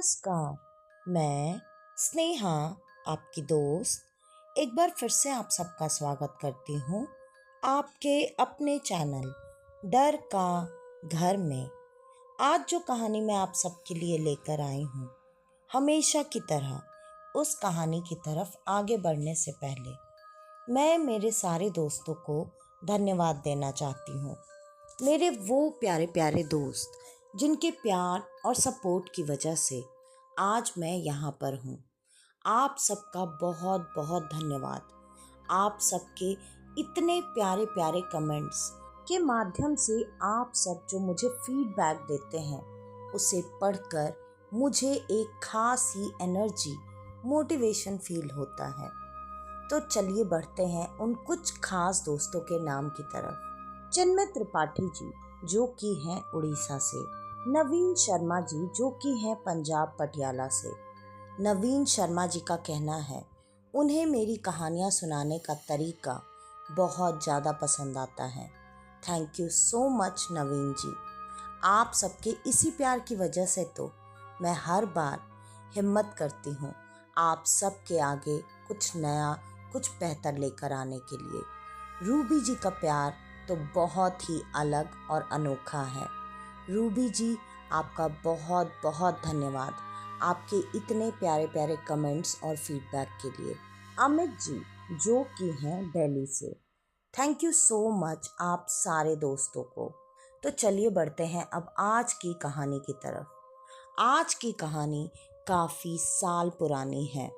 नमस्कार, मैं स्नेहा, आपकी दोस्त, एक बार फिर से आप सबका स्वागत करती हूँ आपके अपने चैनल डर का घर में। आज जो कहानी मैं आप सबके लिए लेकर आई हूँ, हमेशा की तरह उस कहानी की तरफ आगे बढ़ने से पहले मैं मेरे सारे दोस्तों को धन्यवाद देना चाहती हूँ। मेरे वो प्यारे प्यारे दोस्त जिनके प्यार और सपोर्ट की वजह से आज मैं यहाँ पर हूँ। आप सबका बहुत बहुत धन्यवाद। आप सबके इतने प्यारे प्यारे कमेंट्स के माध्यम से आप सब जो मुझे फीडबैक देते हैं, उसे पढ़कर मुझे एक खास ही एनर्जी, मोटिवेशन फील होता है। तो चलिए बढ़ते हैं उन कुछ खास दोस्तों के नाम की तरफ। चिन्मय त्रिपाठी जी जो कि हैं उड़ीसा से, नवीन शर्मा जी जो कि हैं पंजाब पटियाला से। नवीन शर्मा जी का कहना है उन्हें मेरी कहानियाँ सुनाने का तरीका बहुत ज़्यादा पसंद आता है। थैंक यू सो मच नवीन जी। आप सबके इसी प्यार की वजह से तो मैं हर बार हिम्मत करती हूँ आप सबके आगे कुछ नया, कुछ बेहतर लेकर आने के लिए। रूबी जी का प्यार तो बहुत ही अलग और अनोखा है। रूबी जी, आपका बहुत बहुत धन्यवाद आपके इतने प्यारे प्यारे कमेंट्स और फीडबैक के लिए। अमित जी जो कि हैं दिल्ली से, थैंक यू सो मच आप सारे दोस्तों को। तो चलिए बढ़ते हैं अब आज की कहानी की तरफ। आज की कहानी काफ़ी साल पुरानी है।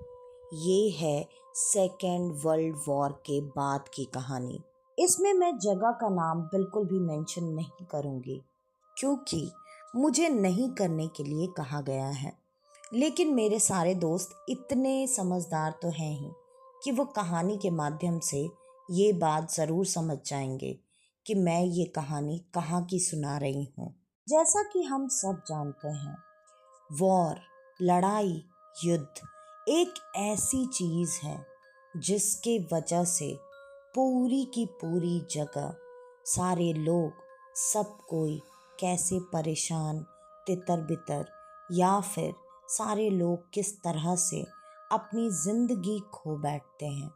ये है सेकेंड वर्ल्ड वॉर के बाद की कहानी। इसमें मैं जगह का नाम बिल्कुल भी मेंशन नहीं करूँगी क्योंकि मुझे नहीं करने के लिए कहा गया है। लेकिन मेरे सारे दोस्त इतने समझदार तो हैं ही कि वो कहानी के माध्यम से ये बात ज़रूर समझ जाएंगे कि मैं ये कहानी कहाँ की सुना रही हूँ। जैसा कि हम सब जानते हैं, वॉर, लड़ाई, युद्ध एक ऐसी चीज़ है जिसके वजह से पूरी की पूरी जगह, सारे लोग, सब कोई कैसे परेशान, तितर बितर, या फिर सारे लोग किस तरह से अपनी ज़िंदगी खो बैठते हैं।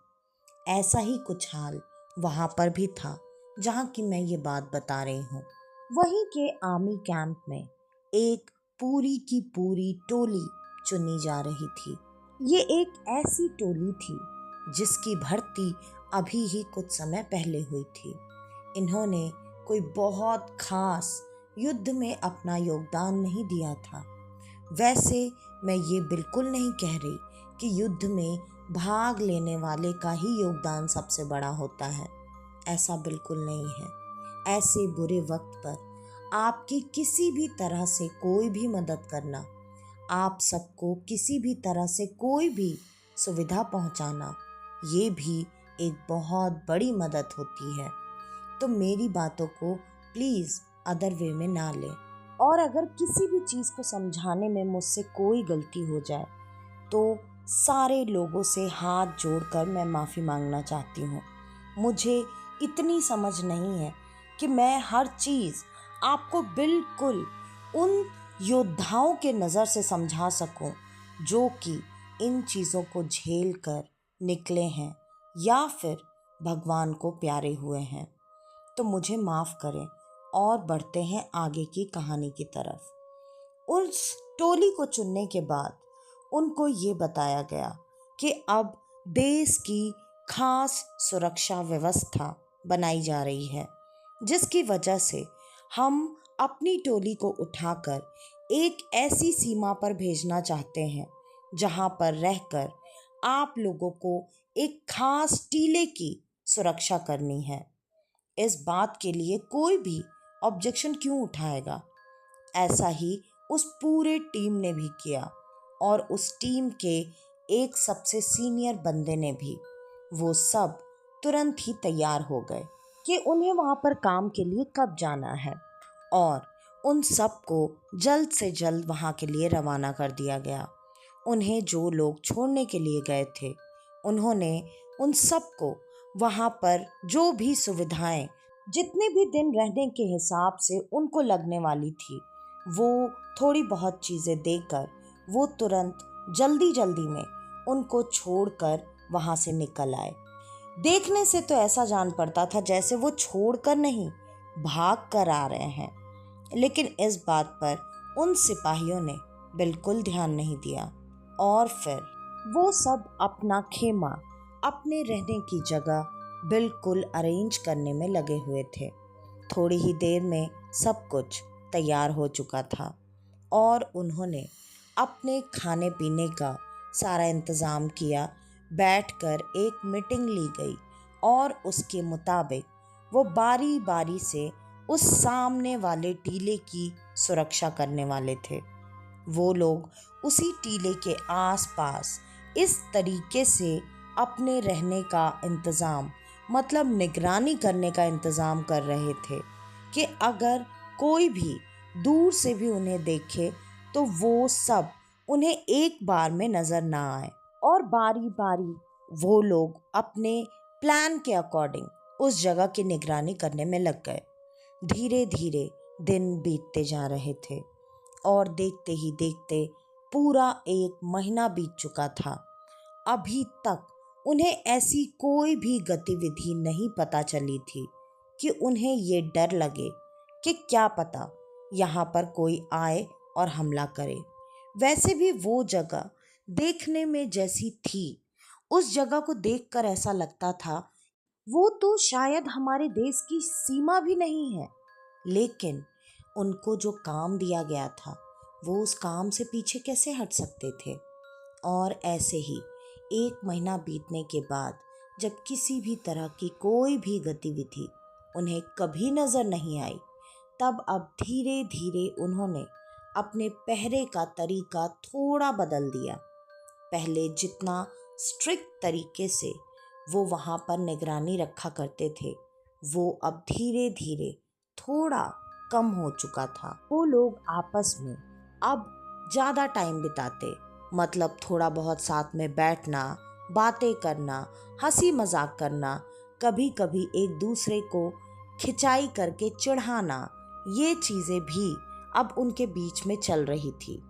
ऐसा ही कुछ हाल वहाँ पर भी था जहाँ की मैं ये बात बता रही हूँ। वहीं के आर्मी कैंप में एक पूरी की पूरी टोली चुनी जा रही थी। ये एक ऐसी टोली थी जिसकी भर्ती अभी ही कुछ समय पहले हुई थी। इन्होंने कोई बहुत खास युद्ध में अपना योगदान नहीं दिया था। वैसे मैं ये बिल्कुल नहीं कह रही कि युद्ध में भाग लेने वाले का ही योगदान सबसे बड़ा होता है, ऐसा बिल्कुल नहीं है। ऐसे बुरे वक्त पर आपकी किसी भी तरह से कोई भी मदद करना, आप सबको किसी भी तरह से कोई भी सुविधा पहुंचाना, ये भी एक बहुत बड़ी मदद होती है। तो मेरी बातों को प्लीज़ अदर वे में ना लें, और अगर किसी भी चीज़ को समझाने में मुझसे कोई गलती हो जाए तो सारे लोगों से हाथ जोड़कर मैं माफ़ी मांगना चाहती हूँ। मुझे इतनी समझ नहीं है कि मैं हर चीज़ आपको बिल्कुल उन योद्धाओं के नज़र से समझा सकूं जो कि इन चीज़ों को झेल कर निकले हैं या फिर भगवान को प्यारे हुए हैं। तो मुझे माफ़ करें और बढ़ते हैं आगे की कहानी की तरफ। उस टोली को चुनने के बाद उनको ये बताया गया कि अब देश की खास सुरक्षा व्यवस्था बनाई जा रही है, जिसकी वजह से हम अपनी टोली को उठाकर एक ऐसी सीमा पर भेजना चाहते हैं जहां पर रहकर आप लोगों को एक खास टीले की सुरक्षा करनी है। इस बात के लिए कोई भी ऑब्जेक्शन क्यों उठाएगा। ऐसा ही उस पूरे टीम ने भी किया और उस टीम के एक सबसे सीनियर बंदे ने भी, वो सब तुरंत ही तैयार हो गए कि उन्हें वहाँ पर काम के लिए कब जाना है, और उन सब को जल्द से जल्द वहाँ के लिए रवाना कर दिया गया। उन्हें जो लोग छोड़ने के लिए गए थे, उन्होंने उन सब को वहाँ पर जो भी सुविधाएं, जितने भी दिन रहने के हिसाब से उनको लगने वाली थी, वो थोड़ी बहुत चीज़ें देकर वो तुरंत जल्दी जल्दी में उनको छोड़कर वहां से निकल आए। देखने से तो ऐसा जान पड़ता था जैसे वो छोड़कर नहीं, भाग कर आ रहे हैं। लेकिन इस बात पर उन सिपाहियों ने बिल्कुल ध्यान नहीं दिया और फिर वो सब अपना खेमा, अपने रहने की जगह बिल्कुल अरेंज करने में लगे हुए थे। थोड़ी ही देर में सब कुछ तैयार हो चुका था और उन्होंने अपने खाने पीने का सारा इंतज़ाम किया। बैठकर एक मीटिंग ली गई और उसके मुताबिक वो बारी बारी से उस सामने वाले टीले की सुरक्षा करने वाले थे। वो लोग उसी टीले के आसपास इस तरीके से अपने रहने का इंतज़ाम, मतलब निगरानी करने का इंतज़ाम कर रहे थे कि अगर कोई भी दूर से भी उन्हें देखे तो वो सब उन्हें एक बार में नज़र ना आए। और बारी बारी वो लोग अपने प्लान के अकॉर्डिंग उस जगह की निगरानी करने में लग गए। धीरे धीरे दिन बीतते जा रहे थे और देखते ही देखते पूरा 1 महीना बीत चुका था। अभी तक उन्हें ऐसी कोई भी गतिविधि नहीं पता चली थी कि उन्हें ये डर लगे कि क्या पता यहाँ पर कोई आए और हमला करे। वैसे भी वो जगह देखने में जैसी थी, उस जगह को देखकर ऐसा लगता था वो तो शायद हमारे देश की सीमा भी नहीं है। लेकिन उनको जो काम दिया गया था वो उस काम से पीछे कैसे हट सकते थे। और ऐसे ही 1 महीना बीतने के बाद जब किसी भी तरह की कोई भी गतिविधि उन्हें कभी नज़र नहीं आई, तब अब धीरे धीरे उन्होंने अपने पहरे का तरीका थोड़ा बदल दिया। पहले जितना स्ट्रिक्ट तरीके से वो वहाँ पर निगरानी रखा करते थे, वो अब धीरे धीरे थोड़ा कम हो चुका था। वो लोग आपस में अब ज़्यादा टाइम बिताते, मतलब थोड़ा बहुत साथ में बैठना, बातें करना, हंसी मजाक करना, कभी कभी एक दूसरे को खिंचाई करके चिढ़ाना, ये चीज़ें भी अब उनके बीच में चल रही थी।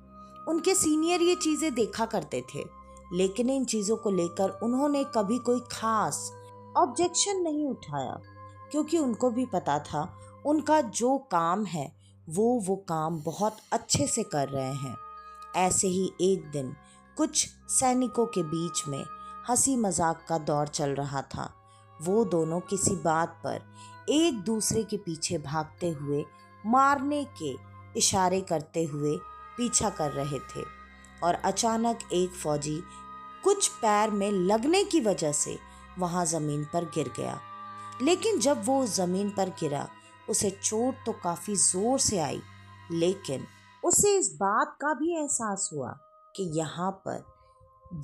उनके सीनियर ये चीज़ें देखा करते थे, लेकिन इन चीज़ों को लेकर उन्होंने कभी कोई खास ऑब्जेक्शन नहीं उठाया, क्योंकि उनको भी पता था उनका जो काम है वो काम बहुत अच्छे से कर रहे हैं। ऐसे ही एक दिन कुछ सैनिकों के बीच में हंसी मजाक का दौर चल रहा था। वो दोनों किसी बात पर एक दूसरे के पीछे भागते हुए, मारने के इशारे करते हुए पीछा कर रहे थे और अचानक एक फौजी कुछ पैर में लगने की वजह से वहां ज़मीन पर गिर गया। लेकिन जब वो ज़मीन पर गिरा, उसे चोट तो काफ़ी ज़ोर से आई, लेकिन उसे इस बात का भी एहसास हुआ कि यहाँ पर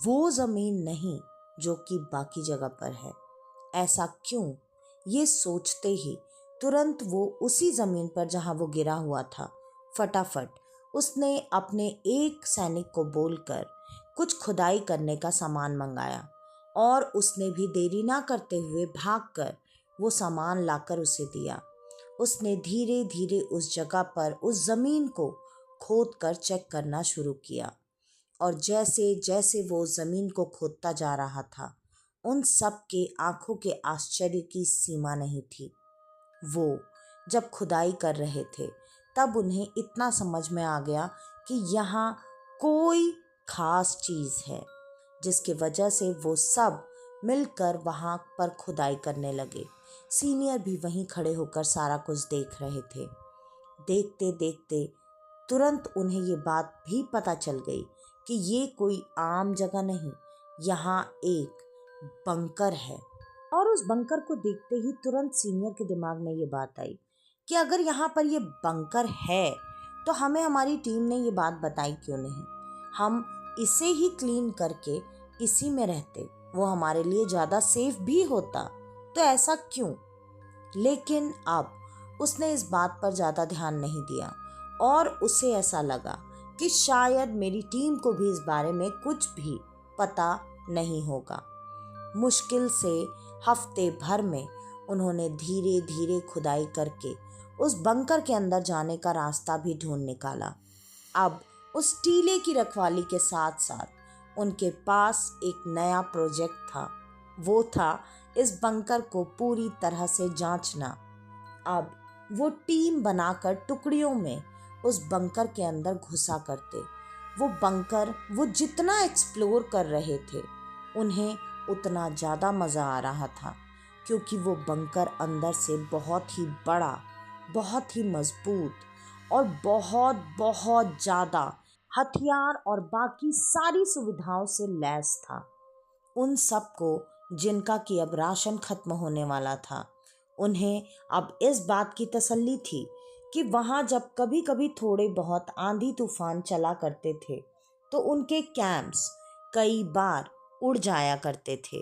वो ज़मीन नहीं जो कि बाकी जगह पर है। ऐसा क्यों, ये सोचते ही तुरंत वो उसी ज़मीन पर जहाँ वो गिरा हुआ था, फटाफट उसने अपने एक सैनिक को बोलकर कुछ खुदाई करने का सामान मंगाया और उसने भी देरी ना करते हुए भागकर वो सामान लाकर उसे दिया। उसने धीरे धीरे उस जगह पर उस ज़मीन को खोदकर चेक करना शुरू किया और जैसे जैसे वो ज़मीन को खोदता जा रहा था, उन सब के आंखों के आश्चर्य की सीमा नहीं थी। वो जब खुदाई कर रहे थे तब उन्हें इतना समझ में आ गया कि यहाँ कोई खास चीज़ है, जिसकी वजह से वो सब मिलकर वहाँ पर खुदाई करने लगे। सीनियर भी वहीं खड़े होकर सारा कुछ देख रहे थे। देखते देखते तुरंत उन्हें ये बात भी पता चल गई कि ये कोई आम जगह नहीं, यहाँ एक बंकर है। और उस बंकर को देखते ही तुरंत सीनियर के दिमाग में ये बात आई कि अगर यहाँ पर ये बंकर है तो हमें हमारी टीम ने ये बात बताई क्यों नहीं। हम इसे ही क्लीन करके इसी में रहते, वो हमारे लिए ज़्यादा सेफ भी होता, तो ऐसा क्यों। लेकिन अब उसने इस बात पर ज़्यादा ध्यान नहीं दिया और उसे ऐसा लगा कि शायद मेरी टीम को भी इस बारे में कुछ भी पता नहीं होगा। मुश्किल से हफ्ते भर में उन्होंने धीरे धीरे खुदाई करके उस बंकर के अंदर जाने का रास्ता भी ढूंढ निकाला। अब उस टीले की रखवाली के साथ साथ उनके पास एक नया प्रोजेक्ट था। वो था इस बंकर को पूरी तरह से जांचना। अब वो टीम बनाकर टुकड़ियों में उस बंकर के अंदर घुसा करते। वो जितना एक्सप्लोर कर रहे थे, उन्हें उतना ज़्यादा मज़ा आ रहा था, क्योंकि वो बंकर अंदर से बहुत ही बड़ा, बहुत ही मजबूत और बहुत बहुत ज़्यादा हथियार और बाकी सारी सुविधाओं से लैस था। उन सबको, जिनका कि अब राशन खत्म होने वाला था, उन्हें अब इस बात की तसल्ली थी कि वहाँ जब कभी कभी थोड़े बहुत आंधी तूफान चला करते थे तो उनके कैंप्स कई बार उड़ जाया करते थे।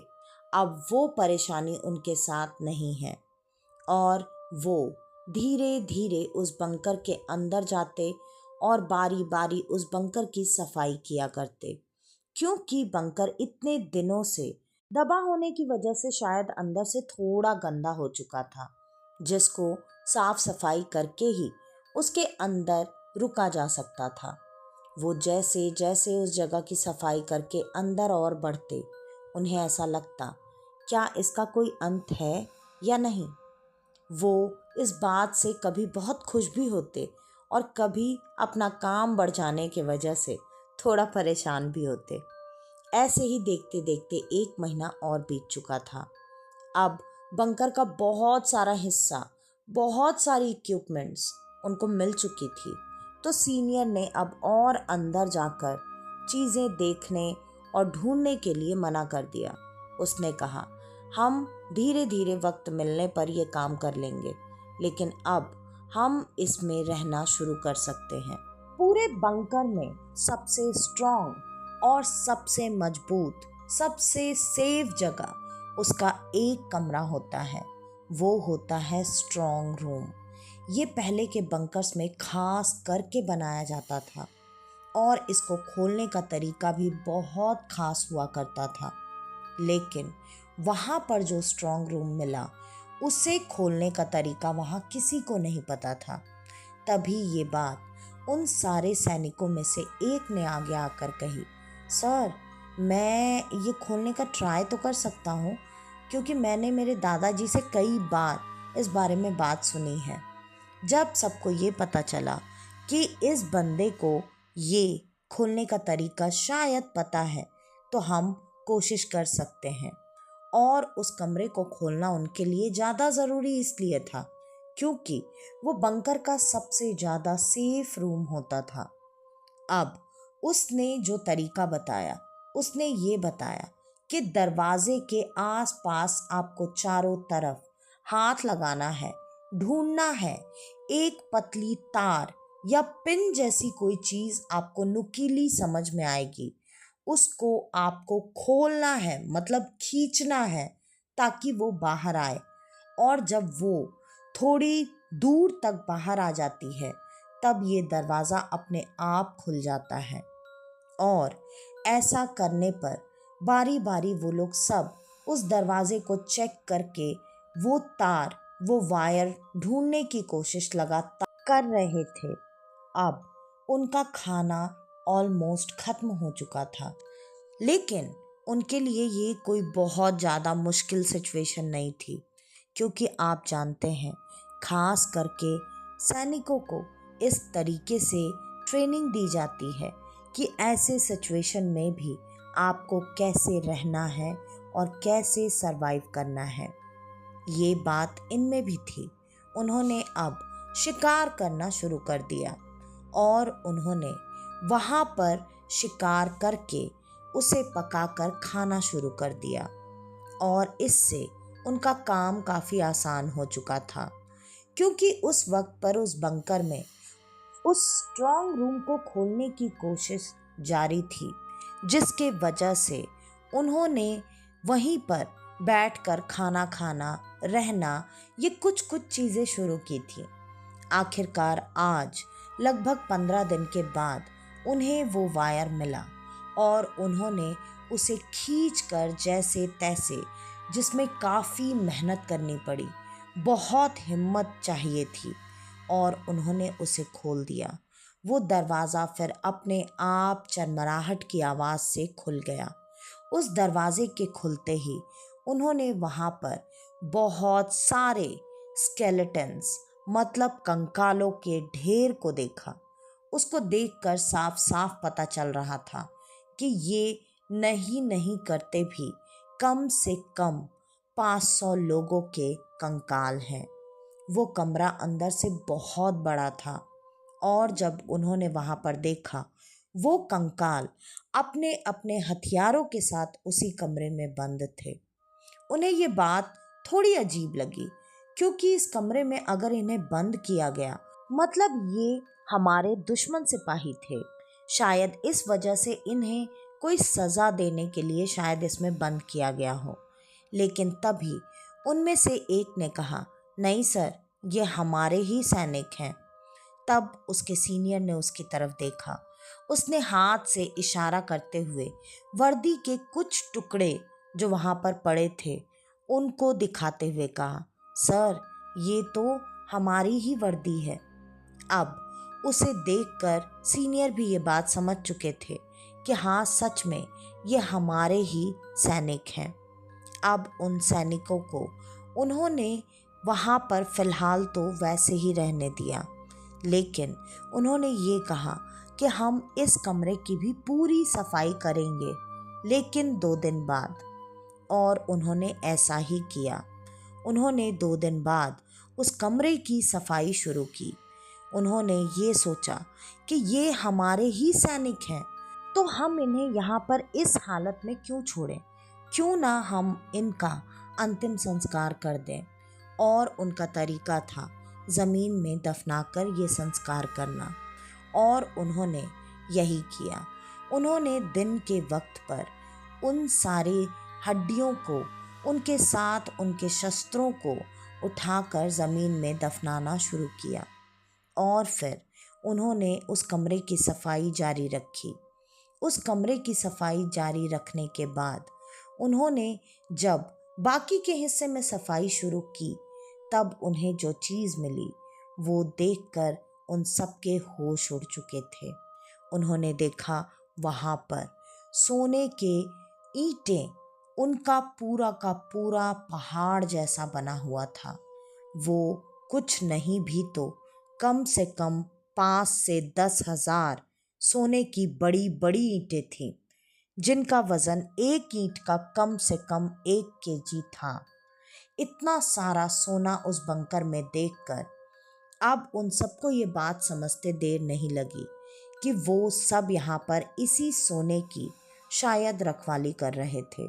अब वो परेशानी उनके साथ नहीं है और वो धीरे धीरे उस बंकर के अंदर जाते और बारी बारी उस बंकर की सफाई किया करते, क्योंकि बंकर इतने दिनों से दबा होने की वजह से शायद अंदर से थोड़ा गंदा हो चुका था, जिसको साफ सफाई करके ही उसके अंदर रुका जा सकता था। वो जैसे जैसे उस जगह की सफाई करके अंदर और बढ़ते, उन्हें ऐसा लगता, क्या इसका कोई अंत है या नहीं। वो इस बात से कभी बहुत खुश भी होते और कभी अपना काम बढ़ जाने की वजह से थोड़ा परेशान भी होते। ऐसे ही देखते देखते 1 महीना और बीत चुका था। अब बंकर का बहुत सारा हिस्सा, बहुत सारी इक्विपमेंट्स उनको मिल चुकी थी, तो सीनियर ने अब और अंदर जाकर चीज़ें देखने और ढूंढने के लिए मना कर दिया। उसने कहा, हम धीरे धीरे वक्त मिलने पर यह काम कर लेंगे, लेकिन अब हम इसमें रहना शुरू कर सकते हैं। पूरे बंकर में सबसे स्ट्रॉन्ग और सबसे मजबूत, सबसे सेफ जगह उसका एक कमरा होता है। वो होता है स्ट्रॉन्ग रूम। ये पहले के बंकर्स में खास करके बनाया जाता था और इसको खोलने का तरीका भी बहुत खास हुआ करता था। लेकिन वहाँ पर जो स्ट्रॉन्ग रूम मिला, उसे खोलने का तरीका वहाँ किसी को नहीं पता था। तभी ये बात उन सारे सैनिकों में से एक ने आगे आकर कही, सर, मैं ये खोलने का ट्राई तो कर सकता हूँ, क्योंकि मैंने मेरे दादाजी से कई बार इस बारे में बात सुनी है। जब सबको ये पता चला कि इस बंदे को ये खोलने का तरीका शायद पता है, तो हम कोशिश कर सकते हैं। और उस कमरे को खोलना उनके लिए ज़्यादा ज़रूरी इसलिए था क्योंकि वो बंकर का सबसे ज़्यादा सेफ रूम होता था। अब उसने जो तरीका बताया, उसने ये बताया कि दरवाजे के आसपास आपको चारों तरफ हाथ लगाना है, ढूंढना है। एक पतली तार या पिन जैसी कोई चीज़ आपको नुकीली समझ में आएगी, उसको आपको खोलना है, मतलब खींचना है, ताकि वो बाहर आए। और जब वो थोड़ी दूर तक बाहर आ जाती है, तब ये दरवाज़ा अपने आप खुल जाता है। और ऐसा करने पर बारी बारी वो लोग सब उस दरवाजे को चेक करके वो तार, वो वायर ढूंढने की कोशिश लगातार कर रहे थे। अब उनका खाना ऑलमोस्ट खत्म हो चुका था, लेकिन उनके लिए ये कोई बहुत ज़्यादा मुश्किल सिचुएशन नहीं थी, क्योंकि आप जानते हैं, खास करके सैनिकों को इस तरीके से ट्रेनिंग दी जाती है कि ऐसे सिचुएशन में भी आपको कैसे रहना है और कैसे सरवाइव करना है। ये बात इनमें भी थी। उन्होंने अब शिकार करना शुरू कर दिया और उन्होंने वहाँ पर शिकार करके उसे पकाकर खाना शुरू कर दिया और इससे उनका काम काफ़ी आसान हो चुका था, क्योंकि उस वक्त पर उस बंकर में उस स्ट्रॉन्ग रूम को खोलने की कोशिश जारी थी, जिसके वजह से उन्होंने वहीं पर बैठकर खाना खाना, रहना, ये कुछ कुछ चीज़ें शुरू की थी। आखिरकार आज लगभग 15 दिन के बाद उन्हें वो वायर मिला और उन्होंने उसे खींचकर जैसे तैसे, जिसमें काफ़ी मेहनत करनी पड़ी, बहुत हिम्मत चाहिए थी, और उन्होंने उसे खोल दिया। वो दरवाज़ा फिर अपने आप चरमराहट की आवाज़ से खुल गया। उस दरवाजे के खुलते ही उन्होंने वहाँ पर बहुत सारे स्केलेटन्स मतलब कंकालों के ढेर को देखा। उसको देखकर साफ साफ पता चल रहा था कि ये नहीं करते भी कम से कम 500 लोगों के कंकाल हैं। वो कमरा अंदर से बहुत बड़ा था और जब उन्होंने वहां पर देखा, वो कंकाल अपने अपने हथियारों के साथ उसी कमरे में बंद थे। उन्हें ये बात थोड़ी अजीब लगी, क्योंकि इस कमरे में अगर इन्हें बंद किया गया मतलब ये हमारे दुश्मन सिपाही थे। शायद इस वजह से इन्हें कोई सज़ा देने के लिए शायद इसमें बंद किया गया हो। लेकिन तभी उनमें से एक ने कहा, नहीं सर, ये हमारे ही सैनिक हैं। तब उसके सीनियर ने उसकी तरफ देखा। उसने हाथ से इशारा करते हुए वर्दी के कुछ टुकड़े जो वहां पर पड़े थे उनको दिखाते हुए कहा, सर, ये तो हमारी ही वर्दी है। अब उसे देखकर सीनियर भी ये बात समझ चुके थे कि हाँ, सच में ये हमारे ही सैनिक हैं। अब उन सैनिकों को उन्होंने वहाँ पर फिलहाल तो वैसे ही रहने दिया, लेकिन उन्होंने ये कहा कि हम इस कमरे की भी पूरी सफाई करेंगे, लेकिन 2 दिन बाद। और उन्होंने ऐसा ही किया। उन्होंने 2 दिन बाद उस कमरे की सफाई शुरू की। उन्होंने ये सोचा कि ये हमारे ही सैनिक हैं, तो हम इन्हें यहाँ पर इस हालत में क्यों छोड़ें? क्यों ना हम इनका अंतिम संस्कार कर दें। और उनका तरीका था ज़मीन में दफनाकर ये संस्कार करना, और उन्होंने यही किया। उन्होंने दिन के वक्त पर उन सारी हड्डियों को, उनके साथ उनके शस्त्रों को उठाकर ज़मीन में दफनाना शुरू किया और फिर उन्होंने उस कमरे की सफाई जारी रखी। उस कमरे की सफाई जारी रखने के बाद उन्होंने जब बाकी के हिस्से में सफाई शुरू की, तब उन्हें जो चीज़ मिली वो देखकर उन सबके होश उड़ चुके थे। उन्होंने देखा वहाँ पर सोने के ईंटें, उनका पूरा का पूरा पहाड़ जैसा बना हुआ था। वो कुछ नहीं भी तो कम से कम 5 से 10 हज़ार सोने की बड़ी बड़ी ईंटें थीं, जिनका वजन एक ईंट का कम से कम 1 केजी था। इतना सारा सोना उस बंकर में देखकर अब उन सबको ये बात समझते देर नहीं लगी कि वो सब यहाँ पर इसी सोने की शायद रखवाली कर रहे थे।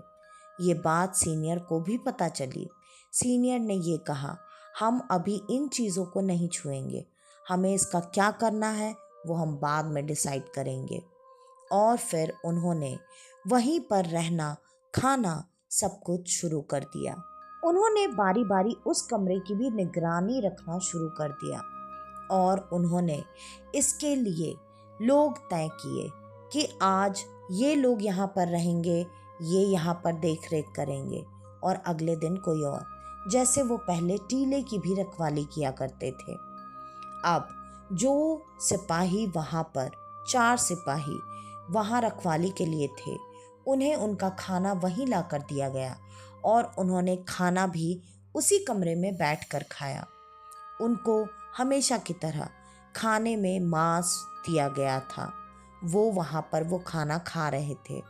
ये बात सीनियर को भी पता चली। सीनियर ने ये कहा, हम अभी इन चीज़ों को नहीं छुएंगे, हमें इसका क्या करना है वो हम बाद में डिसाइड करेंगे। और फिर उन्होंने वहीं पर रहना, खाना, सब कुछ शुरू कर दिया। उन्होंने बारी बारी उस कमरे की भी निगरानी रखना शुरू कर दिया और उन्होंने इसके लिए लोग तय किए कि आज ये लोग यहाँ पर रहेंगे, ये यहाँ पर देख रेख करेंगे, और अगले दिन कोई और, जैसे वो पहले टीले की भी रखवाली किया करते थे। अब जो सिपाही वहाँ पर 4 सिपाही वहाँ रखवाली के लिए थे, उन्हें उनका खाना वहीं ला कर दिया गया और उन्होंने खाना भी उसी कमरे में बैठकर खाया। उनको हमेशा की तरह खाने में मांस दिया गया था। वो वहाँ पर वो खाना खा रहे थे।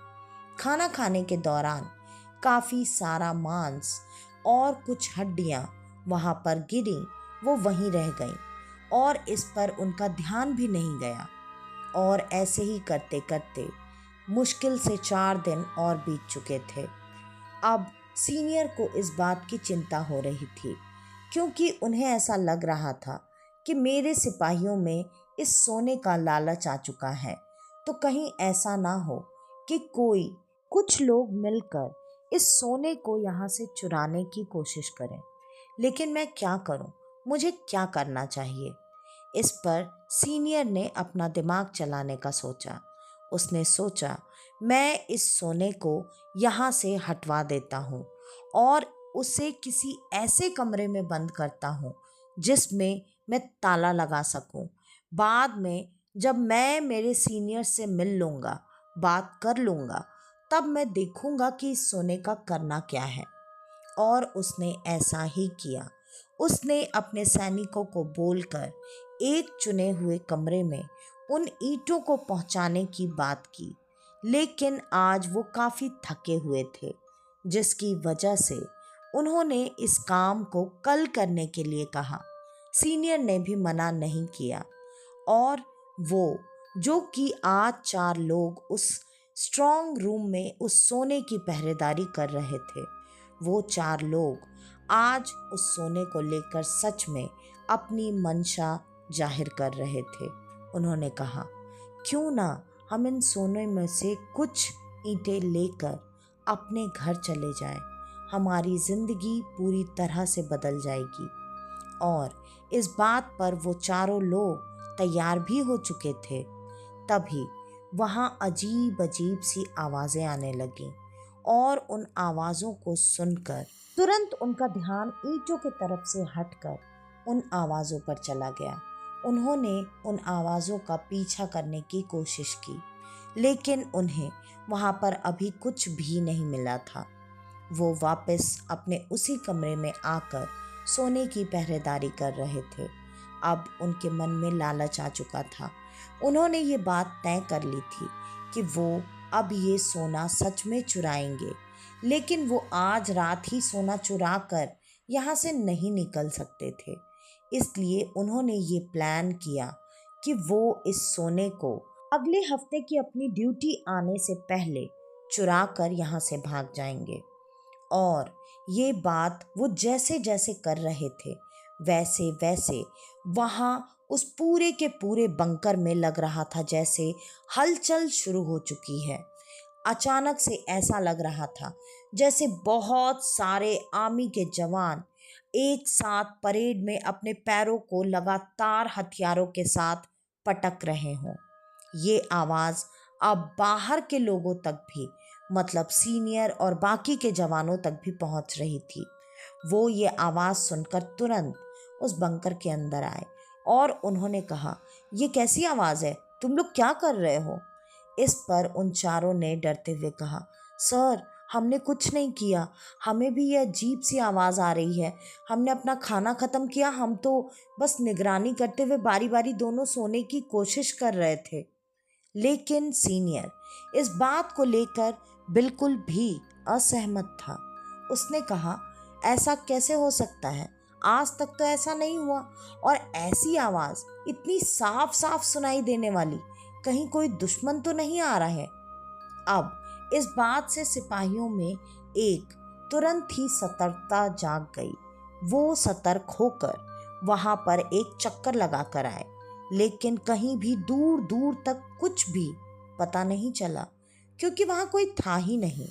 खाना खाने के दौरान काफ़ी सारा मांस और कुछ हड्डियाँ वहाँ पर गिरी, वो वहीं रह गईं और इस पर उनका ध्यान भी नहीं गया। और ऐसे ही करते करते मुश्किल से 4 दिन और बीत चुके थे। अब सीनियर को इस बात की चिंता हो रही थी, क्योंकि उन्हें ऐसा लग रहा था कि मेरे सिपाहियों में इस सोने का लालच आ चुका है, तो कहीं ऐसा ना हो कि कुछ लोग मिलकर इस सोने को यहाँ से चुराने की कोशिश करें। लेकिन मैं क्या करूं? मुझे क्या करना चाहिए? इस पर सीनियर ने अपना दिमाग चलाने का सोचा। उसने सोचा, मैं इस सोने को यहाँ से हटवा देता हूँ और उसे किसी ऐसे कमरे में बंद करता हूँ जिसमें मैं ताला लगा सकूँ। बाद में जब मैं मेरे सीनियर से मिल लूँगा, बात कर लूँगा, तब मैं देखूँगा कि इस सोने का करना क्या है। और उसने ऐसा ही किया। उसने अपने सैनिकों को बोलकर एक चुने हुए कमरे में उन ईंटों को पहुंचाने की बात की। लेकिन आज वो काफी थके हुए थे, जिसकी वजह से उन्होंने इस काम को कल करने के लिए कहा। सीनियर ने भी मना नहीं किया और वो जो कि आज 4 लोग उस स्ट्रॉन्ग रूम में उस सोने की पहरेदारी कर रहे थे, वो 4 लोग आज उस सोने को लेकर सच में अपनी मंशा जाहिर कर रहे थे। उन्होंने कहा, क्यों ना हम इन सोने में से कुछ ईंटें लेकर अपने घर चले जाएं, हमारी जिंदगी पूरी तरह से बदल जाएगी। और इस बात पर वो चारों लोग तैयार भी हो चुके थे। तभी वहां अजीब अजीब सी आवाजें आने लगीं और उन आवाजों को सुनकर तुरंत उनका ध्यान ईंटों की तरफ से हटकर उन आवाजों पर चला गया। उन्होंने उन आवाजों का पीछा करने की कोशिश की, लेकिन उन्हें वहां पर अभी कुछ भी नहीं मिला था। वो वापस अपने उसी कमरे में आकर सोने की पहरेदारी कर रहे थे। अब उनके मन में लालच आ चुका था। उन्होंने ये बात तय कर ली थी कि वो अब ये सोना सच में चुराएंगे, लेकिन वो आज रात ही सोना चुरा कर यहाँ से नहीं निकल सकते थे। इसलिए उन्होंने ये प्लान किया कि वो इस सोने को अगले हफ्ते की अपनी ड्यूटी आने से पहले चुरा कर यहाँ से भाग जाएंगे। और ये बात वो जैसे जैसे कर रहे थे, वैसे वैसे वहाँ उस पूरे के पूरे बंकर में लग रहा था जैसे हलचल शुरू हो चुकी है। अचानक से ऐसा लग रहा था जैसे बहुत सारे आर्मी के जवान एक साथ परेड में अपने पैरों को लगातार हथियारों के साथ पटक रहे हों। ये आवाज़ अब बाहर के लोगों तक भी, मतलब सीनियर और बाकी के जवानों तक भी पहुंच रही थी। वो ये आवाज़ सुनकर तुरंत उस बंकर के अंदर आए और उन्होंने कहा, ये कैसी आवाज़ है? तुम लोग क्या कर रहे हो? इस पर उन चारों ने डरते हुए कहा, सर हमने कुछ नहीं किया, हमें भी ये अजीब सी आवाज़ आ रही है। हमने अपना खाना ख़त्म किया, हम तो बस निगरानी करते हुए बारी बारी दोनों सोने की कोशिश कर रहे थे। लेकिन सीनियर इस बात को लेकर बिल्कुल भी असहमत था। उसने कहा, ऐसा कैसे हो सकता है? आज तक तो ऐसा नहीं हुआ। और ऐसी आवाज़ इतनी साफ साफ सुनाई देने वाली, कहीं कोई दुश्मन तो नहीं आ रहा है? अब इस बात से सिपाहियों में एक तुरंत ही सतर्कता जाग गई। वो सतर्क होकर वहां पर एक चक्कर लगाकर आए, लेकिन कहीं भी दूर दूर तक कुछ भी पता नहीं चला, क्योंकि वहां कोई था ही नहीं।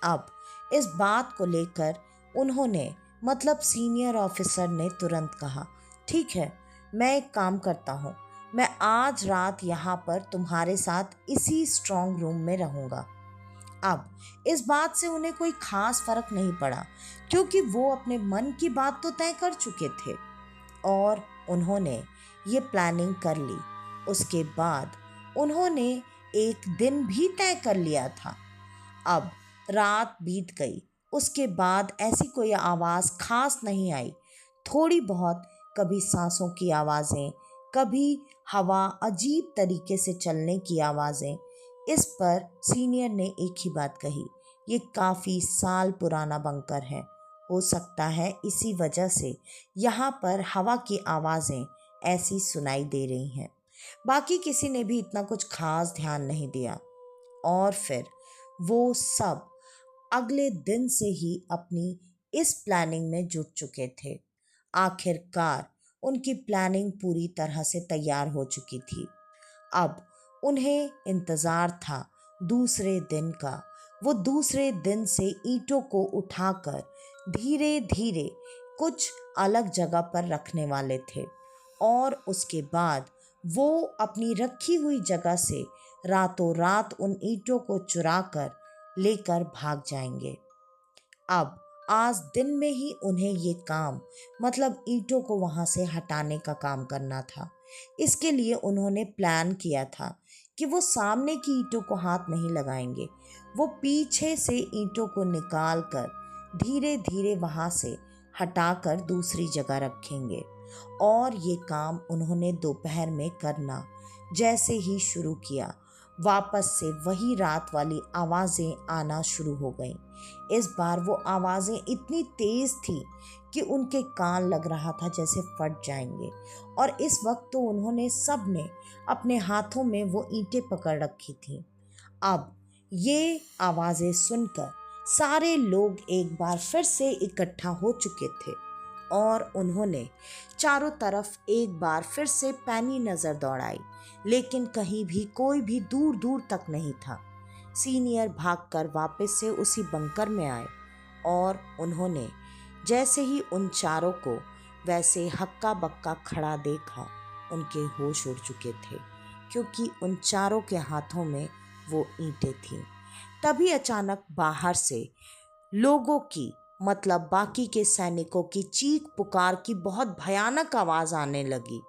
अब इस बात को लेकर उन्होंने, मतलब सीनियर ऑफिसर ने तुरंत कहा, ठीक है, मैं एक काम करता हूँ, मैं आज रात यहाँ पर तुम्हारे साथ इसी स्ट्रॉन्ग रूम में रहूँगा। अब इस बात से उन्हें कोई खास फर्क नहीं पड़ा, क्योंकि वो अपने मन की बात तो तय कर चुके थे और उन्होंने ये प्लानिंग कर ली। उसके बाद उन्होंने एक दिन भी तय कर लिया था। अब रात बीत गई, उसके बाद ऐसी कोई आवाज़ खास नहीं आई। थोड़ी बहुत, कभी सांसों की आवाज़ें, कभी हवा अजीब तरीके से चलने की आवाज़ें। इस पर सीनियर ने एक ही बात कही, ये काफ़ी साल पुराना बंकर है, हो सकता है इसी वजह से यहाँ पर हवा की आवाज़ें ऐसी सुनाई दे रही हैं। बाकी किसी ने भी इतना कुछ खास ध्यान नहीं दिया। और फिर वो सब अगले दिन से ही अपनी इस प्लानिंग में जुट चुके थे। आखिरकार उनकी प्लानिंग पूरी तरह से तैयार हो चुकी थी। अब उन्हें इंतज़ार था दूसरे दिन का। वो दूसरे दिन से ईंटों को उठाकर धीरे धीरे कुछ अलग जगह पर रखने वाले थे और उसके बाद वो अपनी रखी हुई जगह से रातों रात उन ईंटों को चुरा कर लेकर भाग जाएंगे। अब आज दिन में ही उन्हें ये काम, मतलब ईंटों को वहां से हटाने का काम करना था, इसके लिए उन्होंने प्लान किया था कि वो सामने की ईंटों को हाथ नहीं लगाएंगे। वो पीछे से ईंटों को निकाल कर धीरे धीरे वहाँ से हटाकर दूसरी जगह रखेंगे। और ये काम उन्होंने दोपहर में करना जैसे ही शुरू किया, वापस से वही रात वाली आवाज़ें आना शुरू हो गईं। इस बार वो आवाज़ें इतनी तेज़ थी कि उनके कान लग रहा था जैसे फट जाएंगे। और इस वक्त तो उन्होंने सब ने अपने हाथों में वो ईंटें पकड़ रखी थीं। अब ये आवाज़ें सुनकर सारे लोग एक बार फिर से इकट्ठा हो चुके थे और उन्होंने चारों तरफ एक बार फिर से पैनी नज़र दौड़ाई, लेकिन कहीं भी कोई भी दूर दूर तक नहीं था। सीनियर भागकर वापस से उसी बंकर में आए और उन्होंने जैसे ही उन चारों को वैसे हक्का बक्का खड़ा देखा, उनके होश उड़ चुके थे, क्योंकि उन चारों के हाथों में वो ईंटें थीं। तभी अचानक बाहर से लोगों की, मतलब बाकी के सैनिकों की चीख पुकार की बहुत भयानक आवाज़ आने लगी।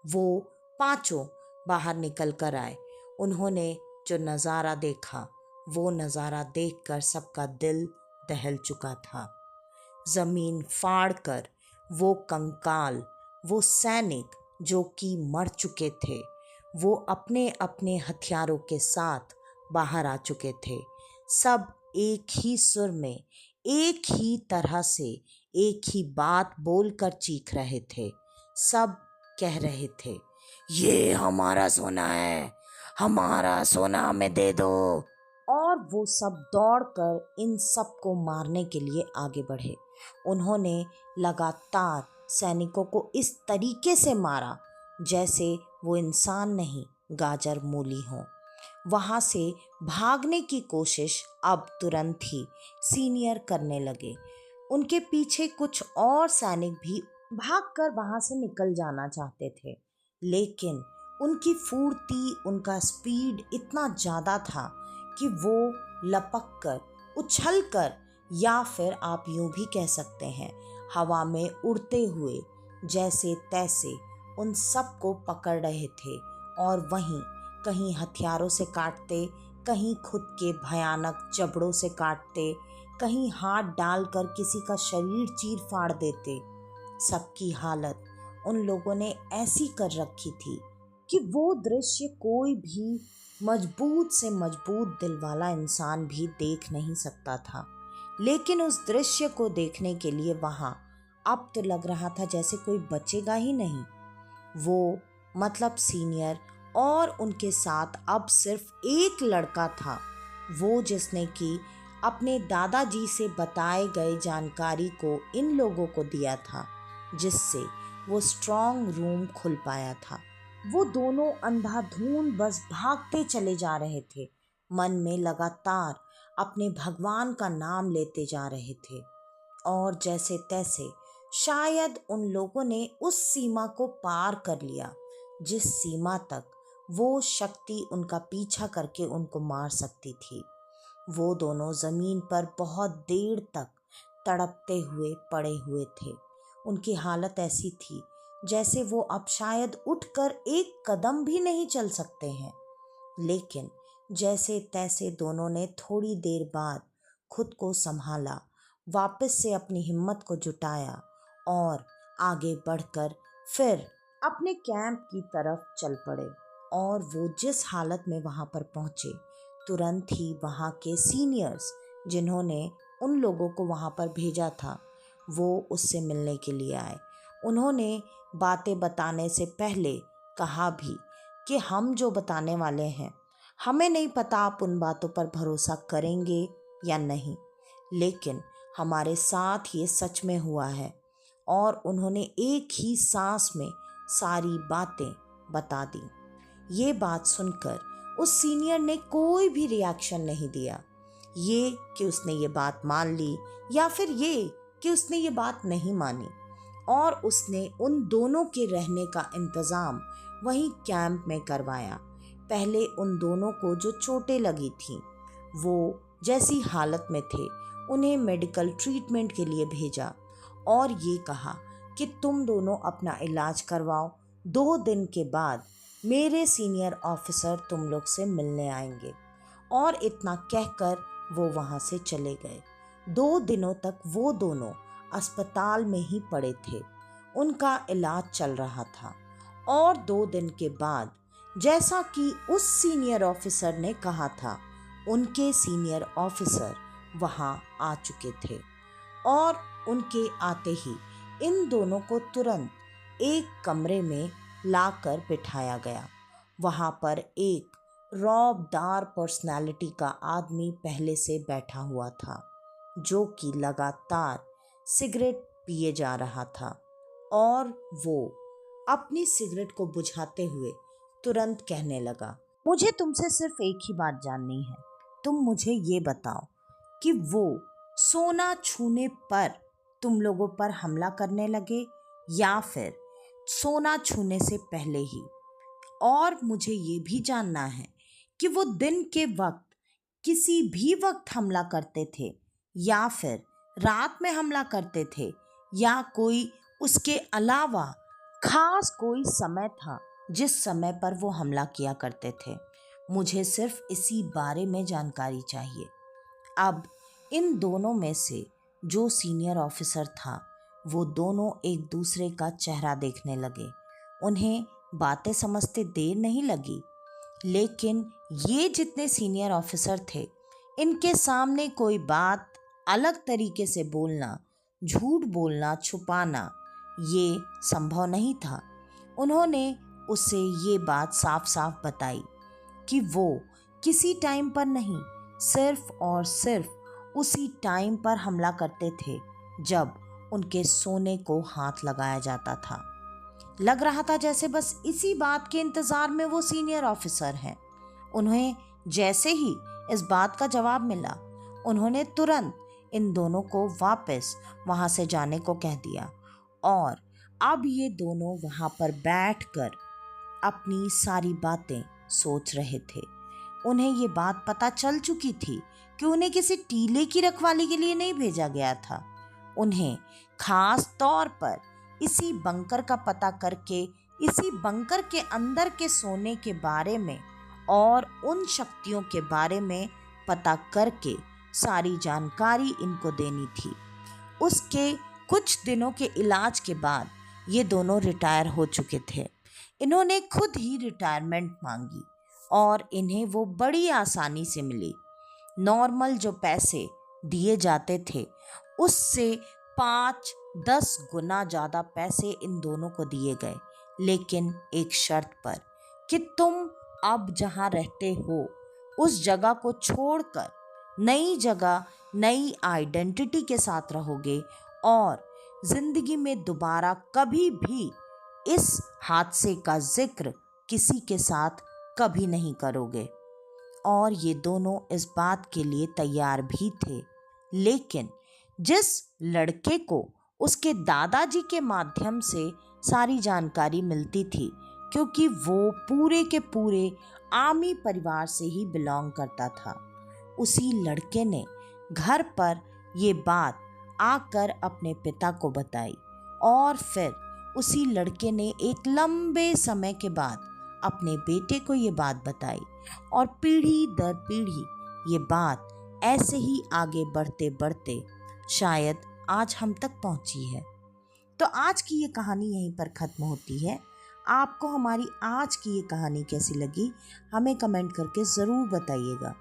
वो पांचों बाहर निकल कर आए। उन्होंने जो नज़ारा देखा, वो नज़ारा देखकर सबका दिल दहल चुका था। ज़मीन फाड़कर वो कंकाल, वो सैनिक जो कि मर चुके थे, वो अपने अपने हथियारों के साथ बाहर आ चुके थे। सब एक ही सुर में, एक ही तरह से, एक ही बात बोलकर चीख रहे थे। सब कह रहे थे, ये हमारा सोना है, हमारा सोना हमें दे दो। और वो सब दौड़कर इन सब को मारने के लिए आगे बढ़े। उन्होंने लगातार सैनिकों को इस तरीके से मारा जैसे वो इंसान नहीं, गाजर मूली हो। वहाँ से भागने की कोशिश अब तुरंत ही सीनियर करने लगे। उनके पीछे कुछ और सैनिक भी भागकर वहाँ से निकल जाना चाहते थे, लेकिन उनकी फुर्ती, उनका स्पीड इतना ज़्यादा था कि वो लपक कर, उछल कर, या फिर आप यूं भी कह सकते हैं हवा में उड़ते हुए जैसे तैसे उन सब को पकड़ रहे थे। और वहीं कहीं हथियारों से काटते, कहीं खुद के भयानक जबड़ों से काटते, कहीं हाथ डालकर किसी का शरीर चीर फाड़ देते। सबकी हालत उन लोगों ने ऐसी कर रखी थी कि वो दृश्य कोई भी मजबूत से मजबूत दिल वाला इंसान भी देख नहीं सकता था। लेकिन उस दृश्य को देखने के लिए वहाँ अब तो लग रहा था जैसे कोई बचेगा ही नहीं। वो, मतलब सीनियर और उनके साथ अब सिर्फ एक लड़का था, वो जिसने कि अपने दादाजी से बताए गए जानकारी को इन लोगों को दिया था, जिससे वो स्ट्रॉन्ग रूम खुल पाया था। वो दोनों अंधाधुंध बस भागते चले जा रहे थे, मन में लगातार अपने भगवान का नाम लेते जा रहे थे। और जैसे तैसे शायद उन लोगों ने उस सीमा को पार कर लिया जिस सीमा तक वो शक्ति उनका पीछा करके उनको मार सकती थी। वो दोनों ज़मीन पर बहुत देर तक तड़पते हुए पड़े हुए थे। उनकी हालत ऐसी थी जैसे वो अब शायद उठकर एक कदम भी नहीं चल सकते हैं। लेकिन जैसे तैसे दोनों ने थोड़ी देर बाद खुद को संभाला, वापस से अपनी हिम्मत को जुटाया और आगे बढ़कर फिर अपने कैंप की तरफ चल पड़े। और वो जिस हालत में वहाँ पर पहुँचे, तुरंत ही वहाँ के सीनियर्स जिन्होंने उन लोगों को वहाँ पर भेजा था, वो उससे मिलने के लिए आए। उन्होंने बातें बताने से पहले कहा भी कि हम जो बताने वाले हैं, हमें नहीं पता आप उन बातों पर भरोसा करेंगे या नहीं, लेकिन हमारे साथ ये सच में हुआ है। और उन्होंने एक ही सांस में सारी बातें बता दी। ये बात सुनकर उस सीनियर ने कोई भी रिएक्शन नहीं दिया, ये कि उसने ये बात मान ली या फिर ये कि उसने ये बात नहीं मानी। और उसने उन दोनों के रहने का इंतज़ाम वहीं कैंप में करवाया। पहले उन दोनों को जो चोटें लगी थीं, वो जैसी हालत में थे, उन्हें मेडिकल ट्रीटमेंट के लिए भेजा और ये कहा कि तुम दोनों अपना इलाज करवाओ, 2 दिन के बाद मेरे सीनियर ऑफिसर तुम लोग से मिलने आएंगे। और इतना कहकर वो वहाँ से चले गए। 2 दिनों तक वो दोनों अस्पताल में ही पड़े थे। उनका इलाज चल रहा था। और 2 दिन के बाद, जैसा कि उस सीनियर ऑफिसर ने कहा था, उनके सीनियर ऑफिसर वहाँ आ चुके थे। और उनके आते ही इन दोनों को तुरंत एक कमरे में लाकर बिठाया गया। वहाँ पर एक रौबदार पर्सनालिटी का आदमी पहले से बैठा हुआ था, जो कि लगातार सिगरेट पिए जा रहा था। और वो अपनी सिगरेट को बुझाते हुए तुरंत कहने लगा, मुझे तुमसे सिर्फ एक ही बात जाननी है। तुम मुझे ये बताओ कि वो सोना छूने पर तुम लोगों पर हमला करने लगे या फिर सोना छूने से पहले ही। और मुझे ये भी जानना है कि वो दिन के वक्त किसी भी वक्त हमला करते थे या फिर रात में हमला करते थे, या कोई उसके अलावा खास कोई समय था जिस समय पर वो हमला किया करते थे। मुझे सिर्फ इसी बारे में जानकारी चाहिए। अब इन दोनों में से जो सीनियर ऑफिसर था, वो दोनों एक दूसरे का चेहरा देखने लगे। उन्हें बातें समझते देर नहीं लगी, लेकिन ये जितने सीनियर ऑफिसर थे, इनके सामने कोई बात अलग तरीके से बोलना, झूठ बोलना, छुपाना, ये संभव नहीं था। उन्होंने उसे ये बात साफ साफ बताई कि वो किसी टाइम पर नहीं, सिर्फ और सिर्फ उसी टाइम पर हमला करते थे जब उनके सोने को हाथ लगाया जाता था। लग रहा था जैसे बस इसी बात के इंतज़ार में वो सीनियर ऑफिसर हैं। उन्हें जैसे ही इस बात का जवाब मिला, उन्होंने तुरंत इन दोनों को वापस वहाँ से जाने को कह दिया। और अब ये दोनों वहाँ पर बैठकर अपनी सारी बातें सोच रहे थे। उन्हें ये बात पता चल चुकी थी कि उन्हें किसी टीले की रखवाली के लिए नहीं भेजा गया था। उन्हें खास तौर पर इसी बंकर का पता करके, इसी बंकर के अंदर के सोने के बारे में और उन शक्तियों के बारे में पता करके सारी जानकारी इनको देनी थी। उसके कुछ दिनों के इलाज के बाद ये दोनों रिटायर हो चुके थे। इन्होंने खुद ही रिटायरमेंट मांगी और इन्हें वो बड़ी आसानी से मिली। नॉर्मल जो पैसे दिए जाते थे, उससे 5-10 गुना ज़्यादा पैसे इन दोनों को दिए गए, लेकिन एक शर्त पर कि तुम अब जहाँ रहते हो उस जगह को छोड़कर नई जगह, नई आइडेंटिटी के साथ रहोगे और ज़िंदगी में दोबारा कभी भी इस हादसे का जिक्र किसी के साथ कभी नहीं करोगे। और ये दोनों इस बात के लिए तैयार भी थे। लेकिन जिस लड़के को उसके दादाजी के माध्यम से सारी जानकारी मिलती थी, क्योंकि वो पूरे के पूरे आर्मी परिवार से ही बिलोंग करता था, उसी लड़के ने घर पर ये बात आकर अपने पिता को बताई। और फिर उसी लड़के ने एक लंबे समय के बाद अपने बेटे को ये बात बताई, और पीढ़ी दर पीढ़ी ये बात ऐसे ही आगे बढ़ते बढ़ते शायद आज हम तक पहुंची है। तो आज की ये कहानी यहीं पर ख़त्म होती है। आपको हमारी आज की ये कहानी कैसी लगी, हमें कमेंट करके ज़रूर बताइएगा।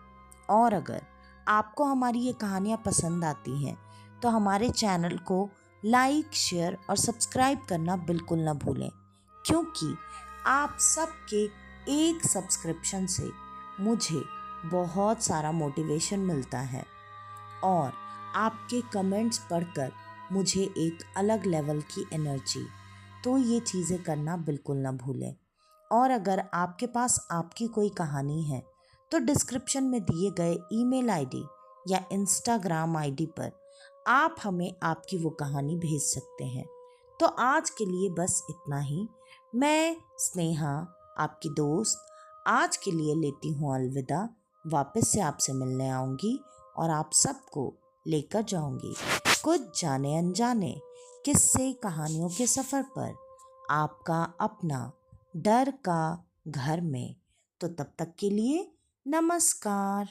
और अगर आपको हमारी ये कहानियाँ पसंद आती हैं तो हमारे चैनल को लाइक, शेयर और सब्सक्राइब करना बिल्कुल ना भूलें, क्योंकि आप सबके एक सब्सक्रिप्शन से मुझे बहुत सारा मोटिवेशन मिलता है और आपके कमेंट्स पढ़कर मुझे एक अलग लेवल की एनर्जी। तो ये चीज़ें करना बिल्कुल ना भूलें। और अगर आपके पास आपकी कोई कहानी है तो डिस्क्रिप्शन में दिए गए ईमेल आईडी या इंस्टाग्राम आईडी पर आप हमें आपकी वो कहानी भेज सकते हैं। तो आज के लिए बस इतना ही। मैं स्नेहा, आपकी दोस्त, आज के लिए लेती हूँ अलविदा। वापस से आपसे मिलने आऊँगी और आप सबको लेकर जाऊँगी कुछ जाने अनजाने किस्से कहानियों के सफ़र पर। आपका अपना डर का घर में। तो तब तक के लिए नमस्कार।